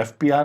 FPR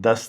10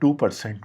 2%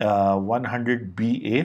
100BA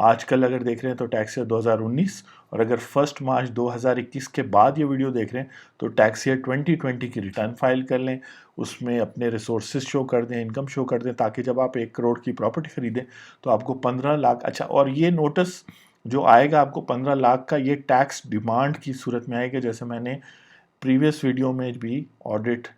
آج کل اگر دیکھ رہے ہیں تو ٹیکس ایئر 2019، اور اگر 1 مارچ 2021 کے بعد یہ ویڈیو دیکھ رہے ہیں تو ٹیکس ایئر 2020 کی ریٹرن فائل کر لیں، اس میں اپنے ریسورسز شو کر دیں، انکم شو کر دیں، تاکہ جب آپ 1 کروڑ کی پراپرٹی خریدیں تو آپ کو 15 لاکھ، اچھا، اور یہ نوٹس جو آئے گا آپ کو 15 لاکھ کا، یہ ٹیکس ڈیمانڈ کی صورت میں آئے گا، جیسے میں نے پریویس ویڈیو میں بھی آڈٹ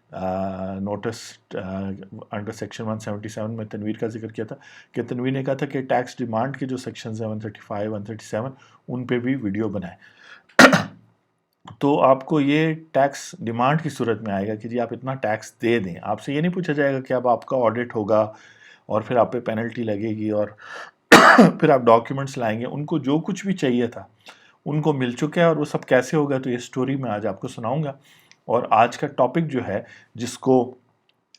نوٹس انڈر سیکشن 177 میں تنویر کا ذکر کیا تھا کہ تنویر نے کہا تھا کہ ٹیکس ڈیمانڈ کے جو سیکشنز ہیں 135 137 ان پہ بھی ویڈیو بنائیں۔ تو آپ کو یہ ٹیکس ڈیمانڈ کی صورت میں آئے گا کہ جی آپ اتنا ٹیکس دے دیں، آپ سے یہ نہیں پوچھا جائے گا کہ اب آپ کا آڈٹ ہوگا اور پھر آپ پہ پینلٹی لگے گی اور پھر آپ ڈاکیومنٹس لائیں گے۔ ان کو جو کچھ بھی چاہیے تھا ان کو مل چکا ہے، اور وہ سب کیسے ہوگا تو یہ سٹوری میں آج آپ کو سناؤں گا۔ اور آج کا ٹاپک جو ہے، جس کو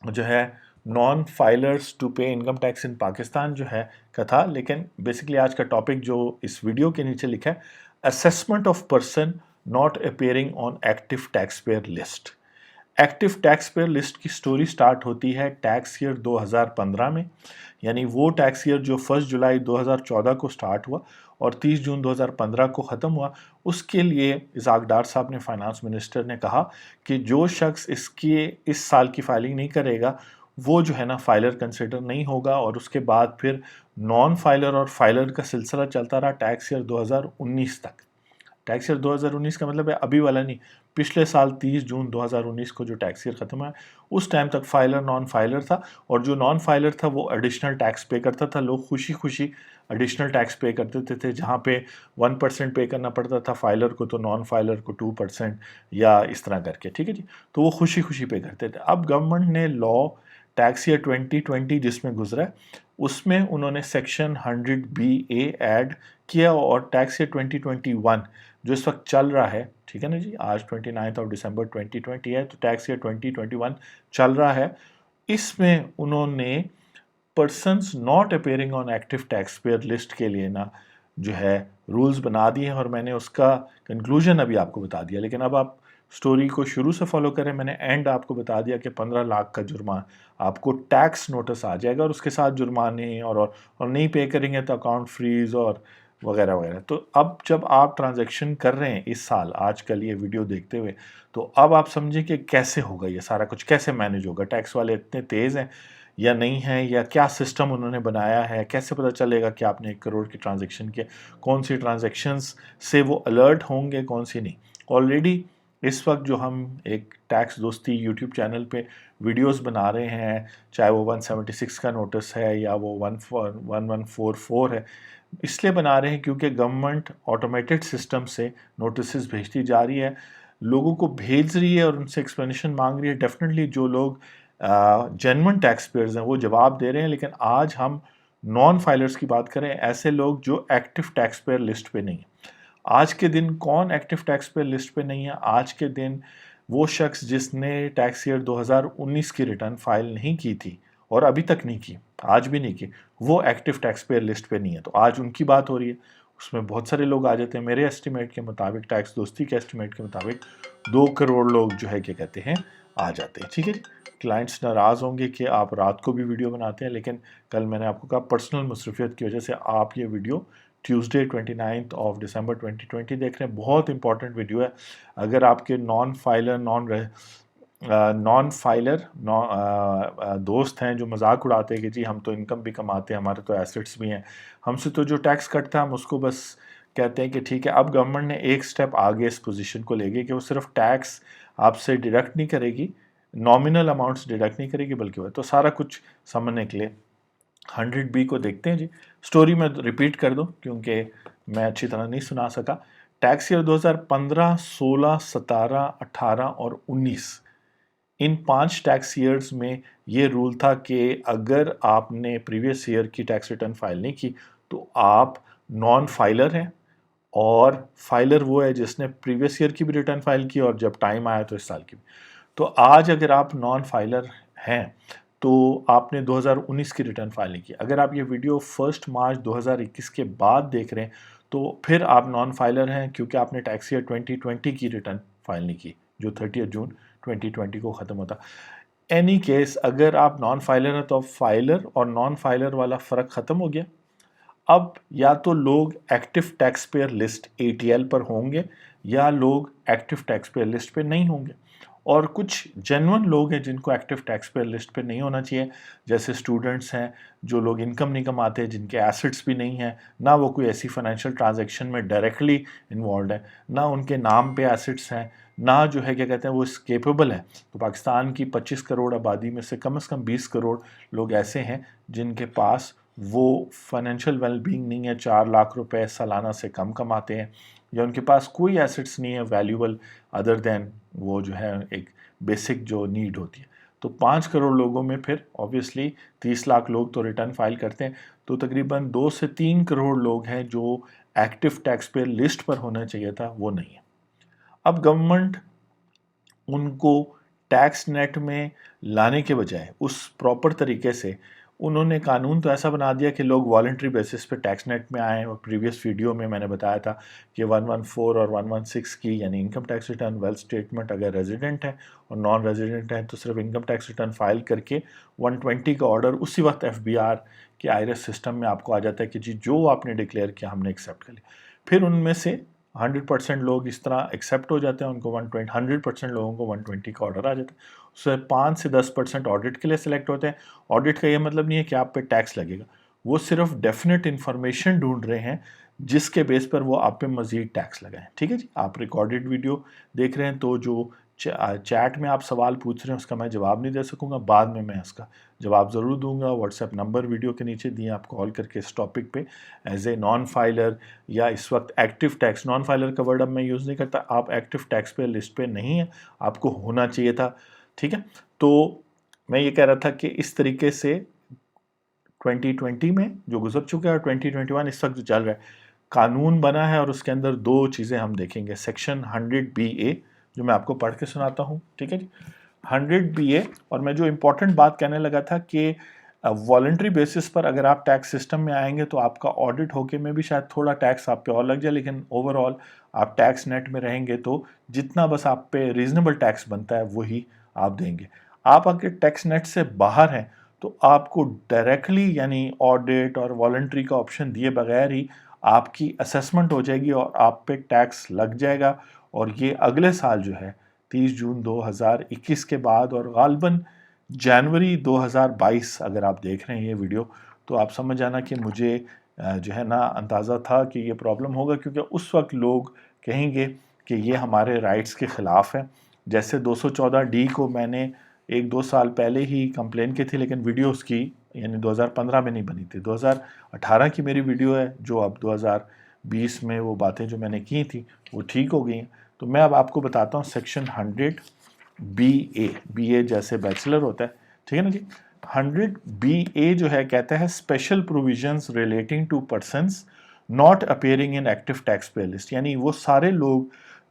جو ہے non filers to pay income tax in Pakistan جو ہے کا تھا، لیکن بیسکلی آج کا ٹاپک جو اس ویڈیو کے نیچے لکھا ہے، assessment of person not appearing on active tax pair list. Active tax pair list کی سٹوری سٹارٹ ہوتی ہے ٹیکس ایئر 2015 میں، یعنی وہ ٹیکس ایئر جو 1 جولائی 2014 کو سٹارٹ ہوا اور 30 جون 2015 کو ختم ہوا۔ اس کے لیے اسحاق ڈار صاحب نے، فائنانس منسٹر نے کہا کہ جو شخص اس سال کی فائلنگ نہیں کرے گا وہ جو ہے نا فائلر کنسیڈر نہیں ہوگا، اور اس کے بعد پھر نان فائلر اور فائلر کا سلسلہ چلتا رہا ٹیکس ایئر 2019 تک۔ ٹیکس ایئر 2019 کا مطلب ہے ابھی والا نہیں، پچھلے سال 30 جون 2019 کو جو ٹیکس ایئر ختم ہوا اس ٹائم تک فائلر نان فائلر تھا، اور جو نان فائلر تھا وہ ایڈیشنل ٹیکس پے کرتا تھا۔ لوگ خوشی خوشی ایڈیشنل ٹیکس پے کرتے تھے، جہاں پہ 1% پے کرنا پڑتا تھا فائلر کو تو نان فائلر کو 2% یا اس طرح کر کے، ٹھیک ہے جی، تو وہ خوشی خوشی پے کرتے تھے۔ اب گورنمنٹ نے لا ٹیکس ایئر 2020 جس میں گزرا ہے اس میں انہوں نے سیکشن 100BA ایڈ کیا، اور ٹیکس ایئر 2021 جو اس وقت چل رہا ہے، ٹھیک ہے نا جی، آج 29 دسمبر 2020 ہے، تو ٹیکس ایئر 2021 چل رہا ہے۔ اس میں انہوں نے persons not appearing on active tax pair list کے لیے نا جو ہے رولز بنا دیے ہیں، اور میں نے اس کا کنکلوژن ابھی آپ کو بتا دیا، لیکن اب آپ سٹوری کو شروع سے فالو کریں۔ میں نے اینڈ آپ کو بتا دیا کہ 15 لاکھ کا جرمان آپ کو ٹیکس نوٹس آ جائے گا، اور اس کے ساتھ جرمانے اور نہیں پے کریں گے تو اکاؤنٹ فریز اور وغیرہ وغیرہ۔ تو اب جب آپ ٹرانزیکشن کر رہے ہیں اس سال، آج کل یہ ویڈیو دیکھتے ہوئے، تو اب آپ سمجھیں کہ کیسے ہوگا یہ سارا کچھ، کیسے مینیج ہوگا، ٹیکس والے اتنے تیز ہیں یا نہیں ہیں، یا کیا سسٹم انہوں نے بنایا ہے، کیسے پتہ چلے گا کہ آپ نے 1 کروڑ کی ٹرانزیکشن کی، کون سی ٹرانزیکشنز سے وہ الرٹ ہوں گے، کون سی نہیں۔ آلریڈی اس وقت جو ہم ایک ٹیکس دوستی یوٹیوب چینل پہ ویڈیوز بنا رہے ہیں، چاہے وہ 176 کا نوٹس ہے یا وہ 1144 ہے، اس لیے بنا رہے ہیں کیونکہ گورنمنٹ آٹومیٹڈ سسٹم سے نوٹسز بھیجتی جا رہی ہے، لوگوں کو بھیج رہی ہے اور ان سے ایکسپلینیشن مانگ رہی ہے۔ ڈیفینیٹلی جو لوگ جینون ٹیکس پیئرز ہیں وہ جواب دے رہے ہیں، لیکن آج ہم نان فائلرز کی بات کریں، ایسے لوگ جو ایکٹیو ٹیکس پیئر لسٹ پہ نہیں ہیں۔ آج کے دن کون ایکٹیو ٹیکس پیئر لسٹ پہ نہیں ہے؟ آج کے دن وہ شخص جس نے ٹیکس ایئر 2019 کی ریٹرن فائل نہیں کی تھی اور ابھی تک نہیں کی، آج بھی نہیں کی، وہ ایکٹیو ٹیکس پیئر لسٹ پہ نہیں ہے، تو آج ان کی بات ہو رہی ہے۔ اس میں بہت سارے لوگ آ جاتے ہیں، میرے ایسٹیمیٹ کے مطابق، ٹیکس دوستی کے ایسٹیمیٹ کے مطابق 2 کروڑ لوگ جو ہے کیا کہتے ہیں آ جاتے ہیں، ٹھیک ہے جی۔ کلائنٹس ناراض ہوں گے کہ آپ رات کو بھی ویڈیو بناتے ہیں، لیکن کل میں نے آپ کو کہا پرسنل مصروفیت کی وجہ سے آپ یہ ویڈیو ٹیوزڈے 29 دسمبر 2020 دیکھ رہے ہیں۔ بہت امپورٹنٹ ویڈیو ہے، اگر آپ کے نان فائلر دوست ہیں جو مذاق اڑاتے ہیں کہ جی ہم تو انکم بھی کماتے ہیں، ہمارے تو ایسٹس بھی ہیں، ہم سے تو جو ٹیکس کٹتا ہے ہم اس کو بس کہتے ہیں کہ ٹھیک ہے۔ اب گورنمنٹ نے ایک سٹیپ آگے اس پوزیشن کو لے گئی کہ وہ صرف ٹیکس آپ سے ڈیڈکٹ نہیں کرے گی، نامنل اماؤنٹس ڈیڈکٹ نہیں کرے گی، بلکہ وہ تو سارا کچھ سمجھنے کے لیے 100B کو دیکھتے ہیں جی۔ سٹوری میں ریپیٹ کر دوں کیونکہ میں اچھی طرح نہیں سنا سکا۔ ٹیکس ایئر 2015، 16، 17، 18 اور 19، ان 5 ٹیکس ایئرز میں یہ رول تھا کہ اگر آپ نے پریویس ایئر کی ٹیکس ریٹرن فائل نہیں کی تو آپ نان فائلر ہیں، اور فائلر وہ ہے جس نے پریویس ایئر کی بھی ریٹرن فائل کی اور جب ٹائم آیا تو اس سال کی بھی۔ تو آج اگر آپ نان فائلر ہیں تو آپ نے 2019 کی ریٹرن فائل نہیں کی۔ اگر آپ یہ ویڈیو 1 مارچ 2021 کے بعد دیکھ رہے ہیں تو پھر آپ نان فائلر ہیں، کیونکہ آپ نے ٹیکس ایئر 2020 کی ریٹرن فائل نہیں کی جو 30 جون 2020 کو ختم ہوتا۔ اینی کیس اگر آپ نان فائلر ہیں تو فائلر اور نان فائلر والا فرق ختم ہو گیا۔ اب یا تو لوگ active tax pair list ATL پر ہوں گے یا لوگ ایکٹیو ٹیکس پیئر لسٹ پہ نہیں ہوں گے، اور کچھ جینون لوگ ہیں جن کو ایکٹیو ٹیکس پیئر لسٹ پہ نہیں ہونا چاہیے، جیسے اسٹوڈنٹس ہیں، جو لوگ انکم نہیں کماتے، جن کے ایسٹس بھی نہیں ہیں، نہ وہ کوئی ایسی فائنینشیل ٹرانزیکشن میں ڈائریکٹلی انوالوڈ ہے، نہ ان کے نام پہ ایسٹس ہیں، نہ جو ہے کیا کہتے ہیں وہ کیپیبل ہیں۔ تو پاکستان کی 25 کروڑ آبادی میں سے کم 20 کروڑ لوگ ایسے ہیں جن کے پاس وہ فائنینشیل ویل بینگ نہیں ہے، 4 لاکھ روپے سالانہ سے کم کماتے ہیں، یا ان کے پاس کوئی ایسٹس نہیں ہے ویلیوبل ادر دین وہ جو ہے ایک بیسک جو نیڈ ہوتی ہے۔ تو 5 کروڑ لوگوں میں پھر آبویسلی 30 لاکھ لوگ تو ریٹرن فائل کرتے ہیں، تو تقریباً 2 سے 3 کروڑ لوگ ہیں جو ایکٹیو ٹیکس پیئر لسٹ پر ہونا چاہیے تھا، وہ نہیں ہے۔ اب گورنمنٹ ان کو ٹیکس نیٹ میں لانے کے بجائے اس پراپر طریقے سے انہوں نے قانون تو ایسا بنا دیا کہ لوگ والنٹری بیسس پہ ٹیکس نیٹ میں آئیں، اور پریویس ویڈیو میں نے بتایا تھا کہ 114 اور 116 کی یعنی income tax return wealth statement اگر ریزیڈنٹ ہے اور نان ریزیڈنٹ ہے تو صرف انکم ٹیکس ریٹرن فائل کر کے 120 کا آرڈر اسی وقت FBR کے IRS سسٹم میں آپ کو آ جاتا ہے کہ جی جو آپ نے ڈکلیئر کیا ہم نے ایکسیپٹ کر لیا۔ پھر ان میں سے 100% لوگ اس طرح ایکسیپٹ ہو جاتے ہیں، ان کو 100% لوگوں کو 120 کا آرڈر آ جاتا ہے، اس سے 5 سے 10% آڈٹ کے لیے سلیکٹ ہوتے ہیں۔ آڈٹ کا یہ مطلب نہیں ہے کہ آپ پہ ٹیکس لگے گا، وہ صرف ڈیفینیٹ انفارمیشن ڈھونڈ رہے ہیں جس کے بیس پر وہ آپ پہ مزید ٹیکس لگائیں۔ ٹھیک ہے جی، آپ ریکارڈڈ ویڈیو دیکھ رہے ہیں تو جو چیٹ میں آپ سوال پوچھ رہے ہیں اس کا میں جواب نہیں دے سکوں گا، بعد میں اس کا جواب ضرور دوں گا۔ واٹس ایپ نمبر ویڈیو کے نیچے دیے، آپ کال کر کے اس ٹاپک پہ ایز اے نان فائلر یا اس وقت ایکٹیو ٹیکس، نان فائلر کا ورڈ اب میں یوز نہیں کرتا، آپ ایکٹیو ٹیکس پہ لسٹ پہ نہیں ہیں، آپ کو ہونا چاہیے تھا۔ ٹھیک ہے، تو میں یہ کہہ رہا تھا کہ اس طریقے سے 2020 میں جو گزر چکا ہے اور 2021 اس وقت جو چل رہا ہے، قانون بنا ہے اور اس کے اندر 2 چیزیں ہم دیکھیں گے۔ سیکشن 100BA جو میں آپ کو پڑھ کے سناتا ہوں، ٹھیک ہے جی، 100BA، اور میں جو امپورٹنٹ بات کہنے لگا تھا کہ والنٹری بیسس پر اگر آپ ٹیکس سسٹم میں آئیں گے تو آپ کا آڈٹ ہو کے میں بھی شاید تھوڑا ٹیکس آپ پہ اور لگ جائے، لیکن اوور آل آپ ٹیکس نیٹ میں رہیں گے تو جتنا بس آپ پہ ریزنیبل ٹیکس بنتا ہے وہی آپ دیں گے۔ آپ اگر ٹیکس نیٹ سے باہر ہیں تو آپ کو ڈائریکٹلی یعنی آڈٹ اور والنٹری کا آپشن دیے بغیر ہی آپ کی اسیسمنٹ ہو جائے گی اور آپ پہ ٹیکس لگ جائے گا، اور یہ اگلے سال جو ہے 30 جون 2021 کے بعد، اور غالباً جنوری 2022 اگر آپ دیکھ رہے ہیں یہ ویڈیو تو آپ سمجھ جانا کہ مجھے جو ہے نا اندازہ تھا کہ یہ پرابلم ہوگا، کیونکہ اس وقت لوگ کہیں گے کہ یہ ہمارے رائٹس کے خلاف ہے۔ جیسے 214D کو میں نے 1-2 سال پہلے ہی کمپلین کی تھی، لیکن ویڈیو اس کی یعنی 2015 میں نہیں بنی تھی، 2018 کی میری ویڈیو ہے جو اب 2020 میں وہ باتیں جو میں نے کی تھی وہ ٹھیک ہو گئی ہیں۔ تو میں اب آپ کو بتاتا ہوں سیکشن 100BA، BA جیسے بیچلر ہوتا ہے، ٹھیک ہے نا جی۔ 100BA جو ہے کہتا ہے special provisions relating to persons not appearing in active tax pay list, یعنی وہ سارے لوگ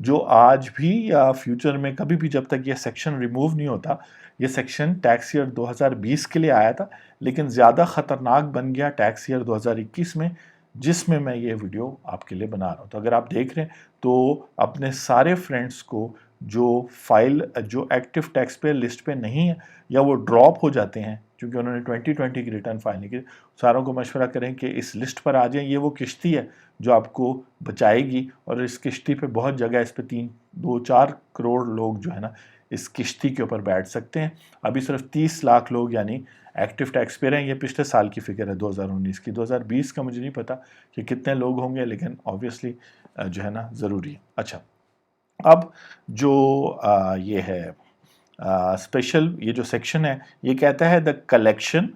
جو آج بھی یا فیوچر میں کبھی بھی جب تک یہ سیکشن ریموو نہیں ہوتا، یہ سیکشن ٹیکس ایئر 2020 کے لیے آیا تھا لیکن زیادہ خطرناک بن گیا ٹیکس ایئر 2021 میں، جس میں یہ ویڈیو آپ کے لیے بنا رہا ہوں۔ تو اگر آپ دیکھ رہے ہیں تو اپنے سارے فرینڈز کو جو ایکٹیو ٹیکس پے لسٹ پہ نہیں ہے یا وہ ڈراپ ہو جاتے ہیں کیونکہ انہوں نے 2020 کی ریٹرن فائل نہیں کی، ساروں کو مشورہ کریں کہ اس لسٹ پر آ جائیں، یہ وہ کشتی ہے جو آپ کو بچائے گی، اور اس کشتی پہ بہت جگہ، اس پہ 2-4 کروڑ لوگ جو ہے نا اس کشتی کے اوپر بیٹھ سکتے ہیں۔ ابھی صرف 30 لاکھ لوگ یعنی ایکٹیو ٹیکس پیئر ہیں، یہ پچھلے سال کی فگر ہے 2019 کی، 2020 کا مجھے نہیں پتا کہ کتنے لوگ ہوں گے، لیکن آبویسلی جو ہے نا ضروری ہے۔ اچھا، اب جو یہ ہے اسپیشل یہ جو سیکشن ہے یہ کہتا ہے دا کلیکشن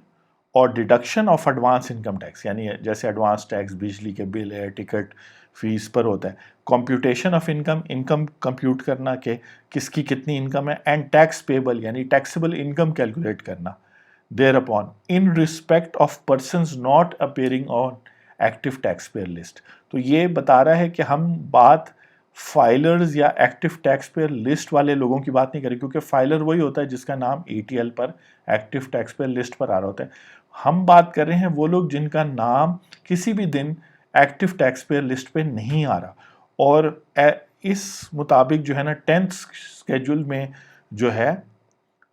اور deduction of advance income tax, یعنی جیسے ایڈوانس ٹیکس بجلی کے بل ہے، ٹکٹ فیس پر ہوتا ہے، کمپیوٹیشن آف انکم کمپیوٹ کرنا کہ کس کی کتنی انکم ہے، اینڈ ٹیکس پیبل یعنی ٹیکسیبل انکم کیلکولیٹ کرنا there upon in respect of persons not appearing on active tax pair list. تو یہ بتا رہا ہے کہ ہم بات فائلرز یا ایکٹیو ٹیکس پیئر لسٹ والے لوگوں کی بات نہیں کریں، کیونکہ فائلر وہی ہوتا ہے جس کا نام ATL پر ایکٹیو ٹیکس پیئر لسٹ پر آ رہا ہوتا ہے۔ ہم بات کر رہے ہیں وہ لوگ جن کا نام کسی بھی دن ایکٹیو ٹیکس پیئر لسٹ پہ نہیں آ رہا، اور اس مطابق جو ہے نا 10th اسکیجول میں جو ہے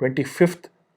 25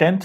10th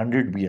100BA,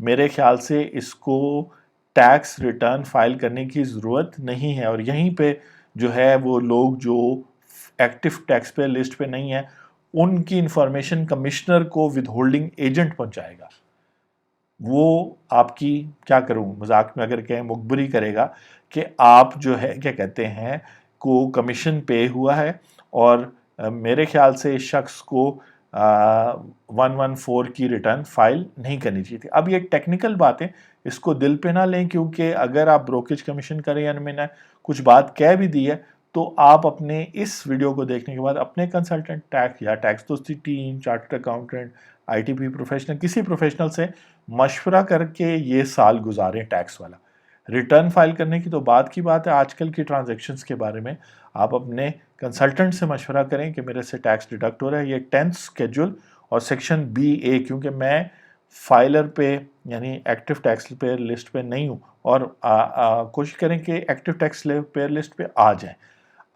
میرے خیال سے اس کو ٹیکس ریٹرن فائل کرنے کی ضرورت نہیں ہے، اور یہیں پہ جو ہے وہ لوگ جو ایکٹیو ٹیکس پیئر لسٹ پہ نہیں ہیں ان کی انفارمیشن کمشنر کو ود ہولڈنگ ایجنٹ پہنچائے گا. وہ آپ کی کیا کروں مذاق میں اگر کہیں مخبری کرے گا کہ آپ جو ہے کیا کہتے ہیں کو کمیشن پے ہوا ہے، اور میرے خیال سے اس شخص کو 114 کی ریٹرن فائل نہیں کرنی چاہیے تھی. اب یہ ٹیکنیکل باتیں اس کو دل پہ نہ لیں، کیونکہ اگر آپ بروکریج کمیشن کریں یا میں نے کچھ بات کہہ بھی دی ہے تو آپ اپنے اس ویڈیو کو دیکھنے کے بعد اپنے کنسلٹنٹ ٹیکس یا ٹیکس دوستی team, chartered accountant, I T P professional, کسی پروفیشنل سے مشورہ کر کے یہ سال گزاریں ٹیکس والا. ریٹرن فائل کرنے کی تو بعد کی بات ہے، آج کل کی ٹرانزیکشنز کے بارے میں آپ اپنے کنسلٹنٹ سے مشورہ کریں کہ میرے سے ٹیکس ڈیڈکٹ ہو رہا ہے. یہ 10th اسکیڈول اور سیکشن بی اے، کیونکہ میں فائلر پہ یعنی ایکٹیو ٹیکس پیئر لسٹ پہ نہیں ہوں، اور کوشش کریں کہ ایکٹیو ٹیکس پیئر لسٹ پہ آ جائیں.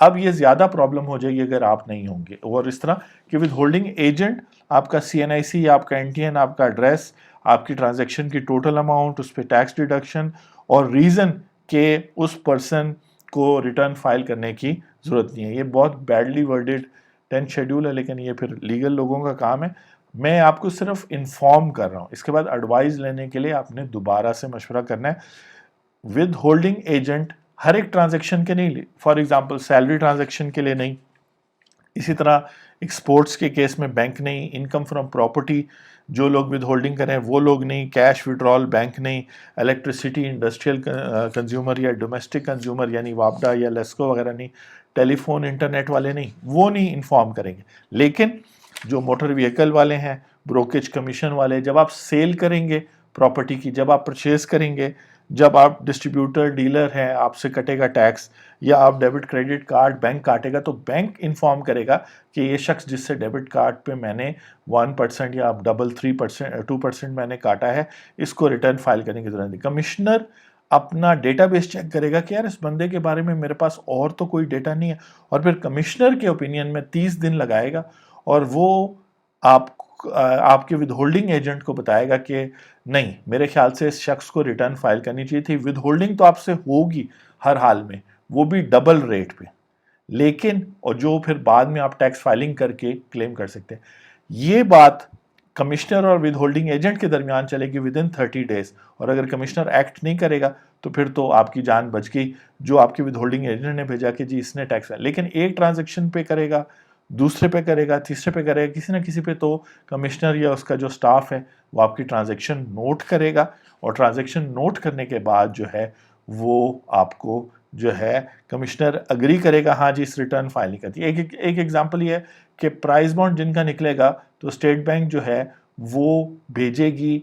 اب یہ زیادہ پرابلم ہو جائے گی اگر آپ نہیں ہوں گے، اور اس طرح کہ ود ہولڈنگ ایجنٹ آپ کا سی این آئی سی، آپ کا این ٹی این، آپ کا ایڈریس، آپ کی ٹرانزیکشن کی ٹوٹل اماؤنٹ، اس پہ ٹیکس ڈیڈکشن اور ریزن کہ اس پرسن کو ریٹرن فائل کرنے کی ضرورت نہیں ہے. یہ بہت بیڈلی ورڈڈ 10 شیڈول ہے، لیکن یہ پھر لیگل لوگوں کا کام ہے. میں آپ کو صرف انفارم کر رہا ہوں. اس کے بعد ایڈوائز لینے کے لیے آپ نے دوبارہ سے مشورہ کرنا ہے. ود ہولڈنگ ایجنٹ ہر ایک ٹرانزیکشن کے نہیں، فار ایگزامپل سیلری ٹرانزیکشن کے لیے نہیں، اسی طرح ایکسپورٹس کے کیس میں بینک نہیں، انکم فرام پراپرٹی جو لوگ ود ہولڈنگ کریں وہ لوگ نہیں، کیش وڈرال بینک نہیں، الیکٹریسٹی انڈسٹریل کنزیومر یا ڈومیسٹک کنزیومر یعنی وابڈا یا لیسکو وغیرہ نہیں، ٹیلی فون انٹرنیٹ والے نہیں، وہ نہیں انفارم کریں گے. لیکن جو موٹر وہیکل والے ہیں، بروکریج کمیشن والے، جب آپ سیل کریں گے پراپرٹی کی، جب آپ پرچیز کریں گے، جب آپ ڈسٹریبیوٹر ڈیلر ہیں آپ سے کٹے گا ٹیکس، یا آپ ڈیبٹ کریڈٹ کارڈ بینک کاٹے گا تو بینک انفارم کرے گا کہ یہ شخص جس سے ڈیبٹ کارڈ پہ میں نے 1% یا 2% میں نے کاٹا ہے، اس کو ریٹرن فائل کرنے کی ضرورت نہیں. کمشنر اپنا ڈیٹا بیس چیک کرے گا کہ یار اس بندے کے بارے میں میرے پاس اور تو کوئی ڈیٹا نہیں ہے، اور پھر کمشنر کے اوپینین میں 30 دن لگائے گا، اور وہ آپ کے ود ہولڈنگ ایجنٹ کو بتائے گا کہ نہیں میرے خیال سے اس شخص کو ریٹرن فائل کرنی چاہیے تھی. ود ہولڈنگ تو آپ سے ہوگی ہر حال میں، وہ بھی ڈبل ریٹ پہ، لیکن اور جو پھر بعد میں آپ ٹیکس فائلنگ کر کے کلیم کر سکتے ہیں. یہ بات کمشنر اور ود ہولڈنگ ایجنٹ کے درمیان چلے گی ود ان 30 days، اور اگر کمشنر ایکٹ نہیں کرے گا تو پھر تو آپ کی جان بچ گئی. جو آپ کے ود ہولڈنگ ایجنٹ نے بھیجا کہ جی اس نے ٹیکس، لیکن ایک ٹرانزیکشن پہ کرے گا، دوسرے پہ کرے گا، تیسرے پہ کرے گا، کسی نہ کسی پہ تو کمشنر یا اس کا جو سٹاف ہے وہ آپ کی ٹرانزیکشن نوٹ کرے گا، اور ٹرانزیکشن نوٹ کرنے کے بعد جو ہے وہ آپ کو جو ہے کمشنر اگری کرے گا ہاں جی اس ریٹرن فائل نہیں کرتی. ایک ایگزامپل یہ ہے کہ پرائز بانڈ جن کا نکلے گا تو اسٹیٹ بینک جو ہے وہ بھیجے گی،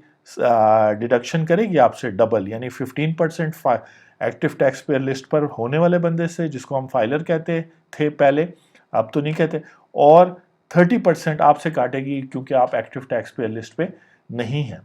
ڈیڈکشن کرے گی آپ سے ڈبل، یعنی 15% ایکٹیو ٹیکس پیئر لسٹ پر ہونے والے بندے سے، جس کو ہم فائلر کہتے تھے پہلے، اب تو نہیں کہتے، اور 30% آپ سے کاٹے گی کیونکہ آپ ایکٹیو ٹیکس پیئر لسٹ پہ نہیں ہیں.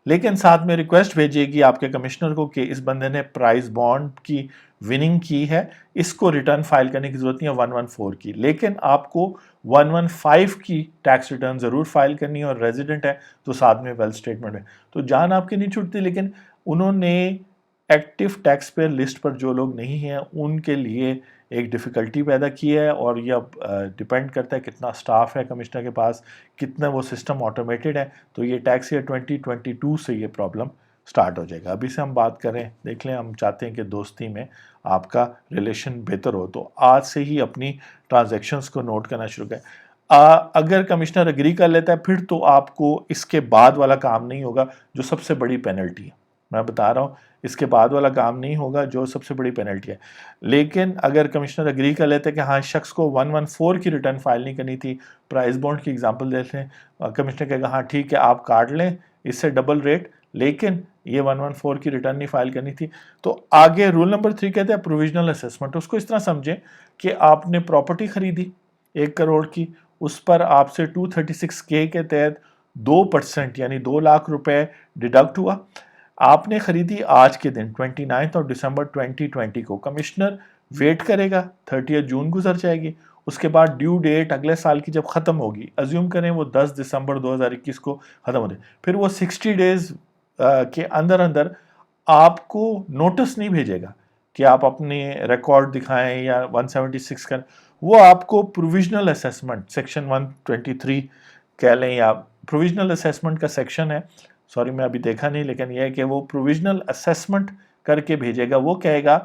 لیکن ساتھ میں ریکویسٹ بھیجیے گی آپ کے کمشنر کو کہ اس بندے نے پرائز بانڈ کی وننگ کی ہے، اس کو ریٹرن فائل کرنے کی ضرورت نہیں ہے 114 کی، لیکن آپ کو 115 کی ٹیکس ریٹرن ضرور فائل کرنی ہے، اور ریزیڈنٹ ہے تو ساتھ میں ویلتھ اسٹیٹمنٹ ہے. تو جان آپ کی نہیں چھوٹتی، لیکن انہوں نے ایکٹیو ٹیکس پیئر لسٹ پر جو لوگ نہیں ہیں ان کے لیے ایک ڈیفیکلٹی پیدا کی ہے، اور یہ اب ڈیپینڈ کرتا ہے کتنا سٹاف ہے کمشنر کے پاس، کتنا وہ سسٹم آٹومیٹڈ ہے. تو یہ ٹیکس ایئر 2022 سے یہ پرابلم سٹارٹ ہو جائے گا. ابھی سے ہم بات کریں، دیکھ لیں، ہم چاہتے ہیں کہ دوستی میں آپ کا ریلیشن بہتر ہو، تو آج سے ہی اپنی ٹرانزیکشنز کو نوٹ کرنا شروع کریں. اگر کمشنر اگری کر لیتا ہے پھر تو آپ کو اس کے بعد والا کام نہیں ہوگا جو سب سے بڑی پینلٹی ہے. میں بتا رہا ہوں اس کے بعد والا کام نہیں ہوگا جو سب سے بڑی پینلٹی ہے. لیکن اگر کمشنر اگری کر لیتے کہ ہاں شخص کو 114 کی ریٹرن فائل نہیں کرنی تھی، پرائز بانڈ کی ایگزامپل دیکھ لیں، کمشنر کہے گا ہاں ٹھیک ہے آپ کاٹ لیں اس سے ڈبل ریٹ، لیکن یہ 114 کی ریٹرن نہیں فائل کرنی تھی. تو آگے رول نمبر 3 کہتے ہیں پروویژنل اسیسمنٹ. اس کو اس طرح سمجھیں کہ آپ نے پراپرٹی خریدی 1 کروڑ کی، اس پر آپ سے 236K کے تحت 2% یعنی 2 لاکھ روپے ڈیڈکٹ ہوا. آپ نے خریدی آج کے دن 29 دسمبر 2020 کو. کمشنر ویٹ کرے گا، 30 جون گزر جائے گی، اس کے بعد ڈیو ڈیٹ اگلے سال کی جب ختم ہوگی، ازیوم کریں وہ 10 دسمبر 2021 کو ختم ہوتے، پھر وہ 60 days کے اندر اندر آپ کو نوٹس نہیں بھیجے گا کہ آپ اپنے ریکارڈ دکھائیں یا 176 کا، وہ آپ کو پروویژنل اسیسمنٹ سیکشن 123 کہہ لیں یا پروویژنل اسیسمنٹ کا سیکشن ہے، سوری میں ابھی دیکھا نہیں، لیکن یہ ہے کہ وہ پروویژنل اسیسمنٹ کر کے بھیجے گا. وہ کہے گا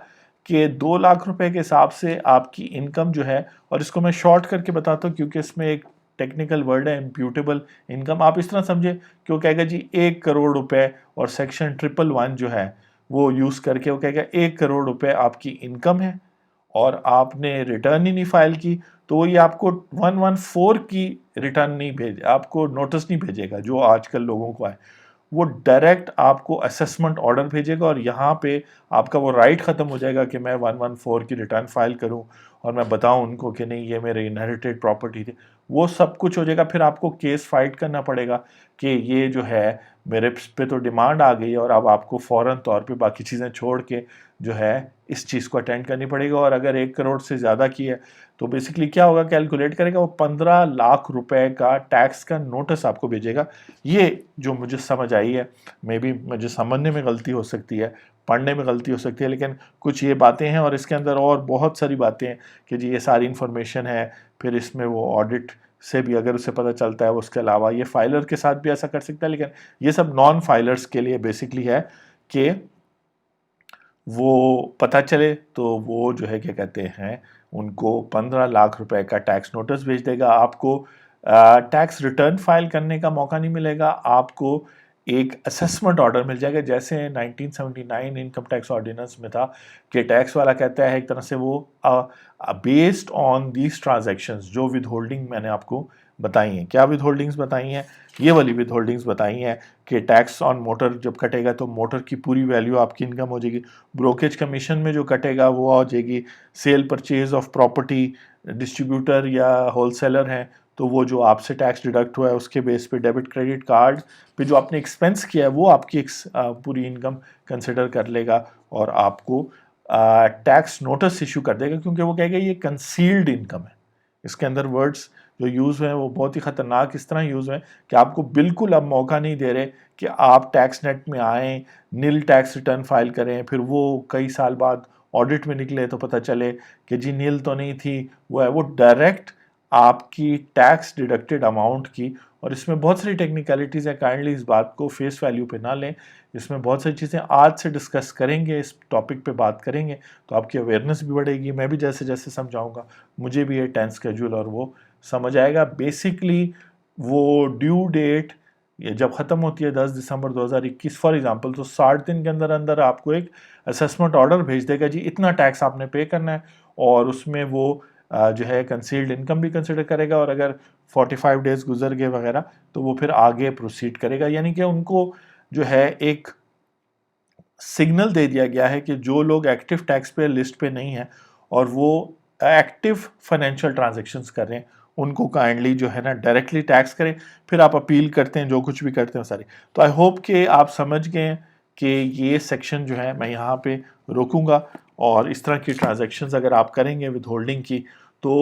کہ 2 لاکھ روپے کے حساب سے آپ کی انکم جو ہے، اور اس کو میں شارٹ کر کے بتاتا ہوں کیونکہ اس میں ایک ٹیکنیکل ورڈ ہے امپیوٹیبل انکم. آپ اس طرح سمجھے کہ وہ کہے گا جی 1 کروڑ روپے، اور سیکشن 111 جو ہے وہ یوز کر کے وہ کہے گا 1 کروڑ روپے آپ کی انکم ہے اور آپ نے ریٹرن ہی نہیں فائل کی، تو وہ یہ آپ کو 114 کی ریٹرن نہیں بھیجے، آپ کو نوٹس نہیں بھیجے گا جو آج کل لوگوں کو آئے. وہ ڈائریکٹ آپ کو اسیسمنٹ آرڈر بھیجے گا، اور یہاں پہ آپ کا وہ رائٹ ختم ہو جائے گا کہ میں 114 کی ریٹرن فائل کروں اور میں بتاؤں ان کو کہ نہیں یہ میرے انہیریٹڈ پراپرٹی تھی. وہ سب کچھ ہو جائے گا. پھر آپ کو کیس فائٹ کرنا پڑے گا کہ یہ جو ہے میرے پہ تو ڈیمانڈ آ گئی، اور اب آپ کو فوراً طور پہ باقی چیزیں چھوڑ کے جو ہے اس چیز کو اٹینڈ کرنی پڑے گا. اور اگر 1 کروڑ سے زیادہ کی ہے تو بیسکلی کیا ہوگا، کیلکولیٹ کرے گا، وہ 15 لاکھ روپے کا ٹیکس کا نوٹس آپ کو بھیجے گا. یہ جو مجھے سمجھ آئی ہے، مے بی مجھے سمجھنے میں غلطی ہو سکتی ہے، پڑھنے میں غلطی ہو سکتی ہے، لیکن کچھ یہ باتیں ہیں، اور اس کے اندر اور بہت ساری باتیں ہیں کہ جی یہ ساری انفارمیشن ہے. پھر اس میں وہ آڈٹ سے بھی اگر اسے پتہ چلتا ہے، اس کے علاوہ یہ فائلر کے ساتھ بھی ایسا کر سکتا ہے، لیکن یہ سب نان فائلرز کے لیے بیسکلی ہے کہ وہ پتہ چلے تو وہ جو ہے کیا کہتے ہیں ان کو 15 لاکھ روپے کا ٹیکس نوٹس بھیج دے گا. آپ کو ٹیکس ریٹرن فائل کرنے کا موقع نہیں ملے گا، آپ کو ایک اسیسمنٹ آرڈر مل جائے گا، جیسے 1979 انکم ٹیکس آرڈیننس میں تھا کہ ٹیکس والا کہتا ہے ایک طرح سے وہ بیسڈ آن دیز ٹرانزیکشنز جو ود ہولڈنگ میں نے آپ کو بتائی ہیں. کیا ود ہولڈنگز بتائی ہیں؟ یہ والی ود ہولڈنگز بتائی ہیں کہ ٹیکس آن موٹر جب کٹے گا تو موٹر کی پوری ویلیو آپ کی انکم ہو جائے گی. بروکیج کمیشن میں جو کٹے گا وہ ہو جائے گی sale purchase of property. Distributor یا ہول سیلر ہیں تو وہ جو آپ سے ٹیکس ڈیڈکٹ ہوا ہے اس کے بیس پہ ڈیبٹ کریڈٹ کارڈ پہ جو آپ نے ایکسپینس کیا ہے وہ آپ کی پوری انکم کنسیڈر کر لے گا اور آپ کو ٹیکس نوٹس ایشو کر دے گا، کیونکہ وہ کہے گا یہ کنسیلڈ انکم ہے. اس کے اندر ورڈز جو یوز ہوئے ہیں وہ بہت ہی خطرناک اس طرح یوز ہوئے ہیں کہ آپ کو بالکل اب موقع نہیں دے رہے کہ آپ ٹیکس نیٹ میں آئیں، نیل ٹیکس ریٹرن فائل کریں، پھر وہ کئی سال بعد آڈٹ میں نکلے تو پتہ چلے کہ جی نیل تو نہیں تھی، وہ ہے وہ ڈائریکٹ آپ کی ٹیکس ڈیڈکٹڈ اماؤنٹ کی. اور اس میں بہت ساری ٹیکنیکلٹیز ہیں، کائنڈلی اس بات کو فیس ویلیو پہ نہ لیں. اس میں بہت ساری چیزیں آج سے ڈسکس کریں گے، اس ٹاپک پہ بات کریں گے تو آپ کی اویئرنیس بھی بڑھے گی. میں بھی جیسے جیسے سمجھاؤں گا مجھے بھی یہ ٹائم اسکیجول اور وہ سمجھ آئے گا. بیسکلی وہ ڈیو ڈیٹ جب ختم ہوتی ہے 10 دسمبر 2021 فار ایگزامپل، تو 60 دن کے اندر اندر آپ کو ایک اسیسمنٹ آرڈر بھیج دے گا جی اتنا ٹیکس آپ نے پے کرنا ہے، اور اس میں وہ جو ہے کنسیلڈ انکم بھی کنسیڈر کرے گا، اور اگر 45 ڈیز گزر گئے وغیرہ تو وہ پھر آگے پروسیڈ کرے گا. یعنی کہ ان کو جو ہے ایک سگنل دے دیا گیا ہے کہ جو لوگ ایکٹیو ٹیکس پے لسٹ پہ نہیں ہیں اور وہ ایکٹیو فائنینشیل ٹرانزیکشنز کر رہے ہیں ان کو کائنڈلی جو ہے نا ڈائریکٹلی ٹیکس کریں، پھر آپ اپیل کرتے ہیں جو کچھ بھی کرتے ہیں ساری. تو آئی ہوپ کہ آپ سمجھ گئے ہیں کہ یہ سیکشن جو ہے میں یہاں پہ روکوں گا، اور اس طرح کی ٹرانزیکشنز اگر آپ کریں گے ود ہولڈنگ کی تو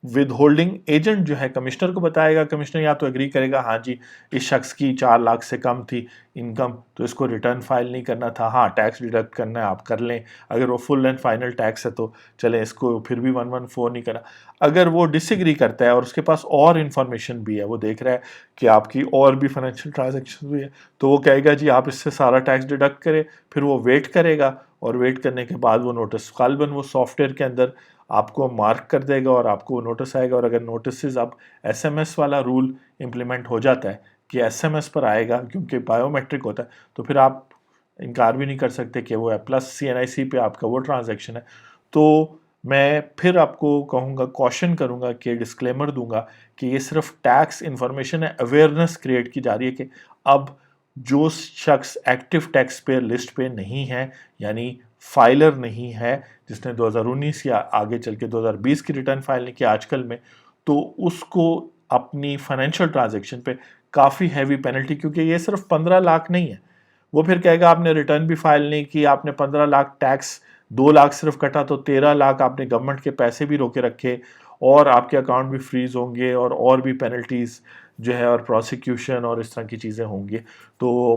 ود ہولڈنگ ایجنٹ جو ہے کمشنر کو بتائے گا، کمشنر یا تو ایگری کرے گا ہاں جی اس شخص کی 4 لاکھ سے کم تھی انکم تو اس کو ریٹرن فائل نہیں کرنا تھا، ہاں ٹیکس ڈیڈکٹ کرنا ہے آپ کر لیں، اگر وہ فل اینڈ فائنل ٹیکس ہے تو چلیں اس کو پھر بھی 114 نہیں کرنا. اگر وہ ڈس ایگری کرتا ہے اور اس کے پاس اور انفارمیشن بھی ہے، وہ دیکھ رہا ہے کہ آپ کی اور بھی فائنینشیل ٹرانزیکشن بھی ہے، تو وہ کہے گا جی آپ اس سے سارا ٹیکس ڈیڈکٹ کریں. پھر وہ ویٹ کرے گا، اور ویٹ کرنے کے بعد وہ نوٹس غالباً وہ سافٹ ویئر کے اندر آپ کو مارک کر دے گا اور آپ کو وہ نوٹس آئے گا. اور اگر نوٹسز اب ایس ایم ایس والا رول امپلیمنٹ ہو جاتا ہے کہ ایس ایم ایس پر آئے گا کیونکہ بایو میٹرک ہوتا ہے، تو پھر آپ انکار بھی نہیں کر سکتے کہ وہ ہے پلس سی این آئی سی پہ آپ کا وہ ٹرانزیکشن ہے. تو میں پھر آپ کو کہوں گا، کوشن کروں گا کہ ڈسکلیمر دوں گا کہ یہ صرف ٹیکس انفارمیشن ہے، اویئرنیس کریٹ کی جا رہی ہے کہ اب جو شخص ایکٹیو ٹیکس پے لسٹ پہ نہیں ہے، یعنی فائلر نہیں ہے، جس نے 2019 یا آگے چل کے 2020 کی ریٹرن فائل نہیں کی آج کل میں، تو اس کو اپنی فائنینشیل ٹرانزیکشن پہ کافی ہیوی پینلٹی، کیونکہ یہ صرف 15 لاکھ نہیں ہے. وہ پھر کہے گا آپ نے ریٹرن بھی فائل نہیں کی، آپ نے 15 لاکھ ٹیکس 2 لاکھ صرف کٹا تو 13 لاکھ آپ نے گورنمنٹ کے پیسے بھی روکے رکھے، اور آپ کے اکاؤنٹ بھی فریز ہوں گے، اور بھی پینلٹیز جو ہے اور پروسیکیوشن اور اس طرح کی چیزیں ہوں گی. تو